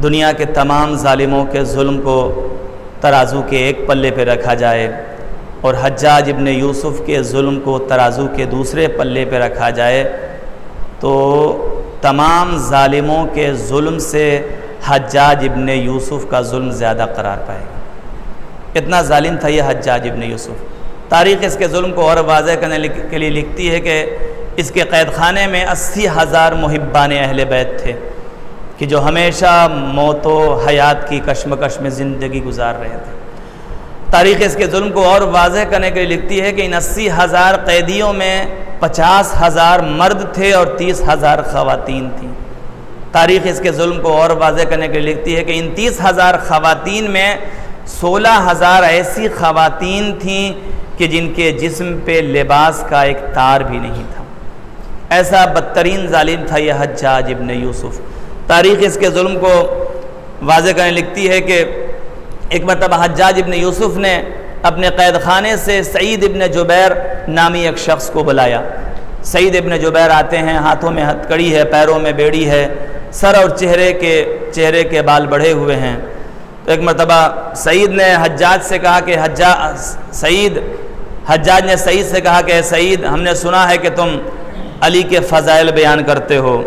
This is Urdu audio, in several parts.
دنیا کے تمام ظالموں کے ظلم کو ترازو کے ایک پلے پہ رکھا جائے اور حجاج ابن یوسف کے ظلم کو ترازو کے دوسرے پلے پہ رکھا جائے تو تمام ظالموں کے ظلم سے حجاج ابن یوسف کا ظلم زیادہ قرار پائے گا۔ اتنا ظالم تھا یہ حجاج ابن یوسف۔ تاریخ اس کے ظلم کو اور واضح کرنے کے لیے لکھتی ہے کہ اس کے قید خانے میں 80,000 محبان اہل بیت تھے کہ جو ہمیشہ موت و حیات کی کشمکش میں زندگی گزار رہے تھے۔ تاریخ اس کے ظلم کو اور واضح کرنے کے لیے لکھتی ہے کہ ان 80,000 قیدیوں میں 50,000 مرد تھے اور 30,000 خواتین تھیں۔ تاریخ اس کے ظلم کو اور واضح کرنے کے لیے لکھتی ہے کہ ان 30,000 خواتین میں 16,000 ایسی خواتین تھیں کہ جن کے جسم پہ لباس کا ایک تار بھی نہیں تھا۔ ایسا بدترین ظالم تھا یہ حجاج ابن یوسف۔ تاریخ اس کے ظلم کو واضح کرنے لکھتی ہے کہ ایک مرتبہ حجاج ابن یوسف نے اپنے قید خانے سے سعید ابن جبیر نامی ایک شخص کو بلایا۔ سعید ابن جبیر آتے ہیں، ہاتھوں میں ہتھ کڑی ہے، پیروں میں بیڑی ہے، سر اور چہرے کے بال بڑھے ہوئے ہیں۔ تو ایک مرتبہ سعید نے حجاج سے کہا کہ حجاج نے سعید سے کہا کہ سعید، ہم نے سنا ہے کہ تم علی کے فضائل بیان کرتے ہو۔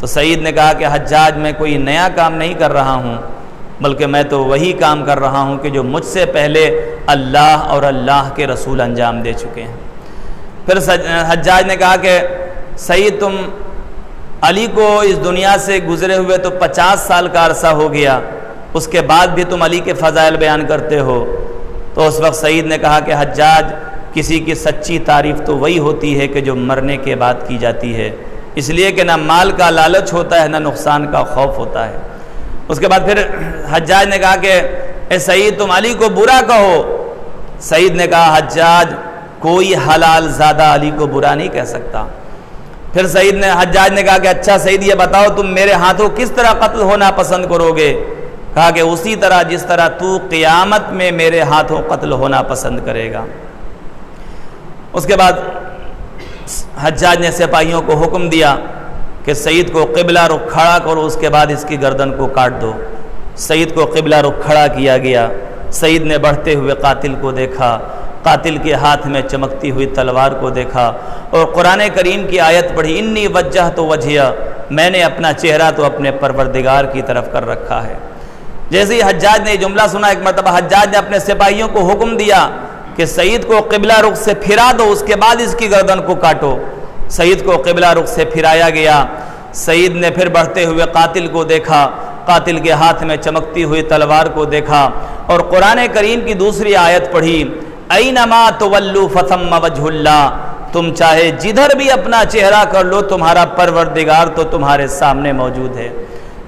تو سعید نے کہا کہ حجاج، میں کوئی نیا کام نہیں کر رہا ہوں، بلکہ میں تو وہی کام کر رہا ہوں کہ جو مجھ سے پہلے اللہ اور اللہ کے رسول انجام دے چکے ہیں۔ پھر حجاج نے کہا کہ سعید، تم علی کو اس دنیا سے گزرے ہوئے تو 50 سال کا عرصہ ہو گیا، اس کے بعد بھی تم علی کے فضائل بیان کرتے ہو۔ تو اس وقت سعید نے کہا کہ حجاج، کسی کی سچی تعریف تو وہی ہوتی ہے کہ جو مرنے کے بعد کی جاتی ہے، اس لیے کہ نہ مال کا لالچ ہوتا ہے نہ نقصان کا خوف ہوتا ہے۔ اس کے بعد پھر حجاج نے کہا کہ اے سعید، تم علی کو برا کہو۔ سعید نے کہا حجاج، کوئی حلال زادہ علی کو برا نہیں کہہ سکتا۔ پھر حجاج نے کہا کہ اچھا سعید، یہ بتاؤ تم میرے ہاتھوں کس طرح قتل ہونا پسند کرو گے؟ کہا کہ اسی طرح جس طرح تو قیامت میں میرے ہاتھوں قتل ہونا پسند کرے گا۔ اس کے بعد حجاج نے سپاہیوں کو حکم دیا کہ سعید کو قبلہ رخ کھڑا کرو، اس کے بعد اس کی گردن کو کاٹ دو۔ سعید کو قبلہ رخ کھڑا کیا گیا۔ سعید نے بڑھتے ہوئے قاتل کو دیکھا، قاتل کے ہاتھ میں چمکتی ہوئی تلوار کو دیکھا اور قرآن کریم کی آیت پڑھی، انی وجہت وجہیہ، میں نے اپنا چہرہ تو اپنے پروردگار کی طرف کر رکھا ہے۔ جیسے ہی حجاج نے یہ جملہ سنا، ایک مرتبہ حجاج نے اپنے سپاہیوں کو حکم دیا کہ سعید کو قبلہ رخ سے پھرا دو، اس کے بعد اس کی گردن کو کاٹو۔ سعید کو قبلہ رخ سے پھرایا گیا۔ سعید نے پھر بڑھتے ہوئے قاتل کو دیکھا، قاتل کے ہاتھ میں چمکتی ہوئی تلوار کو دیکھا اور قرآن کریم کی دوسری آیت پڑھی، اینما تولوا فثم وجہ اللہ، تم چاہے جدھر بھی اپنا چہرہ کر لو، تمہارا پروردگار تو تمہارے سامنے موجود ہے۔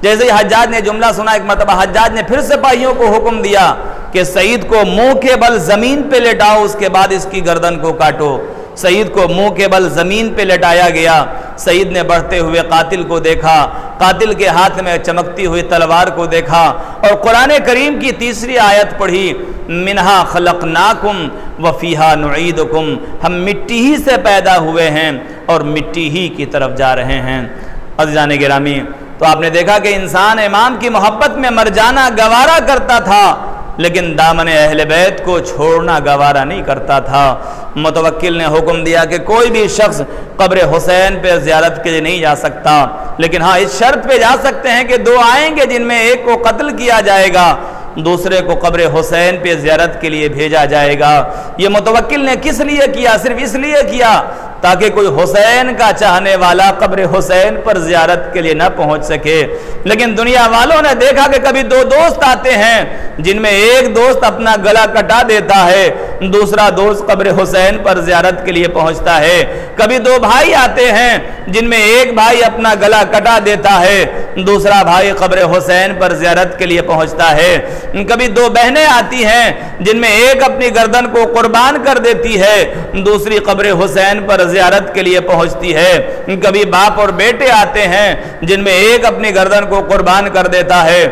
جیسے ہی حجاج نے جملہ سنا، ایک مرتبہ حجاج نے پھر سپاہیوں کو حکم دیا کہ سعید کو منہ کے بل زمین پہ لٹاؤ، اس کے بعد اس کی گردن کو کاٹو۔ سعید کو منہ کے بل زمین پہ لٹایا گیا۔ سعید نے بڑھتے ہوئے قاتل کو دیکھا، قاتل کے ہاتھ میں چمکتی ہوئی تلوار کو دیکھا اور قرآن کریم کی تیسری آیت پڑھی، منہا خلقناکم وفیہا نعیدکم، ہم مٹی ہی سے پیدا ہوئے ہیں اور مٹی ہی کی طرف جا رہے ہیں۔ عزیزان گرامی، تو آپ نے دیکھا کہ انسان امام کی محبت میں مر جانا گوارا کرتا تھا، لیکن دامن اہل بیت کو چھوڑنا گوارا نہیں کرتا تھا۔ متوکل نے حکم دیا کہ کوئی بھی شخص قبر حسین پہ زیارت کے لیے نہیں جا سکتا، لیکن ہاں اس شرط پہ جا سکتے ہیں کہ دو آئیں گے جن میں ایک کو قتل کیا جائے گا، دوسرے کو قبر حسین پہ زیارت کے لیے بھیجا جائے گا۔ یہ متوکل نے کس لیے کیا؟ صرف اس لیے کیا تاکہ کوئی حسین کا چاہنے والا قبر حسین پر زیارت کے لیے نہ پہنچ سکے۔ لیکن دنیا والوں نے دیکھا کہ کبھی دو دوست آتے ہیں جن میں ایک دوست اپنا گلا کٹا دیتا ہے، دوسرا دوست قبر حسین پر زیارت کے لیے پہنچتا ہے۔ کبھی دو بھائی آتے ہیں جن میں ایک بھائی اپنا گلا کٹا دیتا ہے، دوسرا بھائی قبر حسین پر زیارت کے لیے پہنچتا ہے۔ کبھی دو بہنیں آتی ہیں جن میں ایک اپنی گردن کو قربان کر دیتی ہے، دوسری قبر حسین پر زیارت کے لیے پہنچتی ہے۔ کبھی باپ اور بیٹے آتے ہیں جن میں ایک اپنی گردن کو قربان کر دیتا ہے،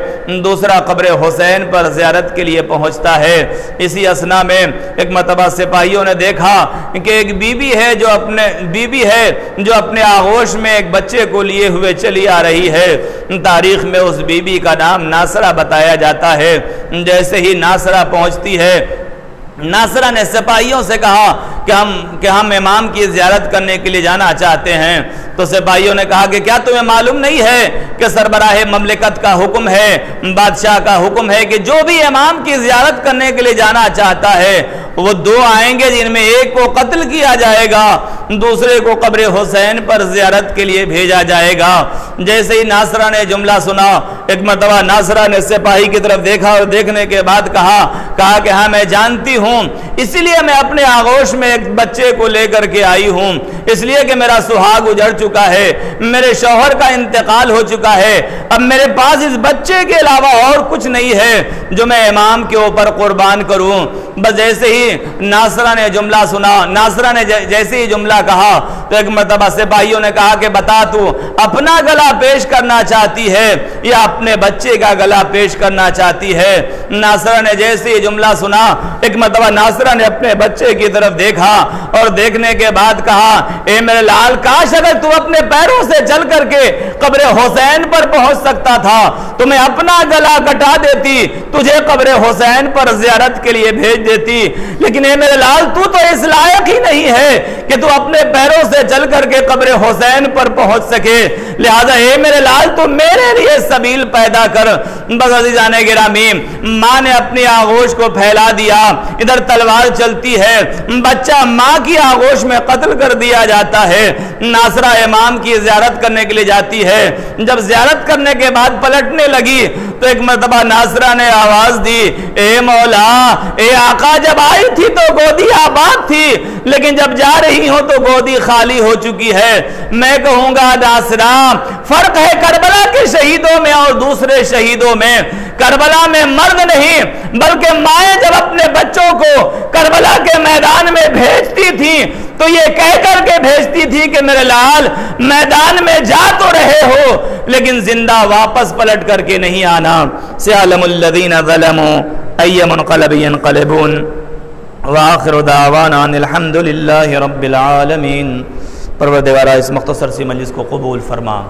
دوسرا قبر حسین پر زیارت کے لیے پہنچتا ہے۔ اسی اثنا میں ایک مرتبہ سپاہیوں نے دیکھا کہ ایک بی بی ہے جو اپنے آغوش میں ایک بچے کو لیے ہوئے چلی آ رہی ہے۔ تاریخ میں اس بی بی کا نام ناصرہ بتایا جاتا ہے۔ جیسے ہی ناصرہ پہنچتی ہے، ناصرہ نے سپاہیوں سے کہا کہ ہم امام کی زیارت کرنے کے لیے جانا چاہتے ہیں۔ تو سپاہیوں نے کہا کہ کیا تمہیں معلوم نہیں ہے کہ سربراہ مملکت کا حکم ہے، بادشاہ کا حکم ہے کہ جو بھی امام کی زیارت کرنے کے لیے جانا چاہتا ہے وہ دو آئیں گے، جن میں ایک کو قتل کیا جائے گا، دوسرے کو قبر حسین پر زیارت کے لیے بھیجا جائے گا۔ جیسے ہی ناصرہ نے جملہ سنا، ایک مرتبہ ناصرہ نے سپاہی کی طرف دیکھا اور دیکھنے کے بعد کہا کہ ہاں میں جانتی ہوں، اسی لیے میں اپنے آغوش میں ایک بچے کو لے کر کے آئی ہوں، اس لیے کہ میرا سہاگ اجڑ چکا ہے، میرے شوہر کا انتقال ہو چکا ہے، اب میرے پاس اس بچے کے علاوہ اور کچھ نہیں ہے جو میں امام کے اوپر قربان کروں۔ بس جیسے ہی ناصرہ نے جملہ سنا، ناصرہ نے جیسے ہی جملہ کہا تو ایک مرتبہ سپاہیوں نے کہا کہ بتا تو اپنا گلا پیش کرنا چاہتی ہے یا اپنے بچے کا گلا پیش کرنا چاہتی ہے؟ ناصرہ نے جیسے ہی جملہ سنا، ایک مرتبہ ناصرہ نے اپنے بچے کی طرف دیکھا اور دیکھنے کے بعد کہا، اے میرے لال، کاش اگر تو اپنے پیروں سے چل کر کے قبر حسین پر پہنچ سکتا تھا تو میں اپنا گلا کٹا دیتی، تجھے قبر حسین پر زیارت کے لیے بھیج دیتی، لیکن اے میرے لال تو اس لائق ہی نہیں ہے کہ تو اپنے پیروں سے چل کر کے قبر حسین پر پہنچ سکے، لہذا اے میرے لال تو میرے لیے سبیل پیدا کر۔ بس عزیزان گرامی، ماں نے اپنی آغوش کو پھیلا دیا، ادھر تلوار چلتی ہے، بچہ ماں کی آغوش میں قتل کر دیا جاتا ہے۔ ناصرہ امام کی زیارت کرنے کے لیے جاتی ہے، جب زیارت کرنے کے بعد پلٹنے لگی تو ایک مرتبہ ناصرہ نے آواز دی، اے مولا، اے آقا، جب آئی تھی تو گودی آباد تھی، لیکن جب جا رہی ہوں تو گودی خالی ہو چکی ہے۔ میں کہوں گا ناصرہ، فرق ہے کربلا کے شہیدوں میں اور دوسرے شہیدوں میں۔ کربلا میں مرد نہیں بلکہ مائیں جب اپنے بچوں کو کربلا کے میدان میں بھیجتی تھی تو یہ کہہ کر کے بھیجتی تھی کہ میرے لال، میدان میں جا تو رہے ہو لیکن زندہ واپس پلٹ کر کے نہیں آنا۔ سیعلم الذین ظلموا ای منقلب ینقلبون وآخر دعوانا ان الحمد للہ رب العالمین۔ پروردگارہ اس مختصر سی مجلس کو قبول فرما۔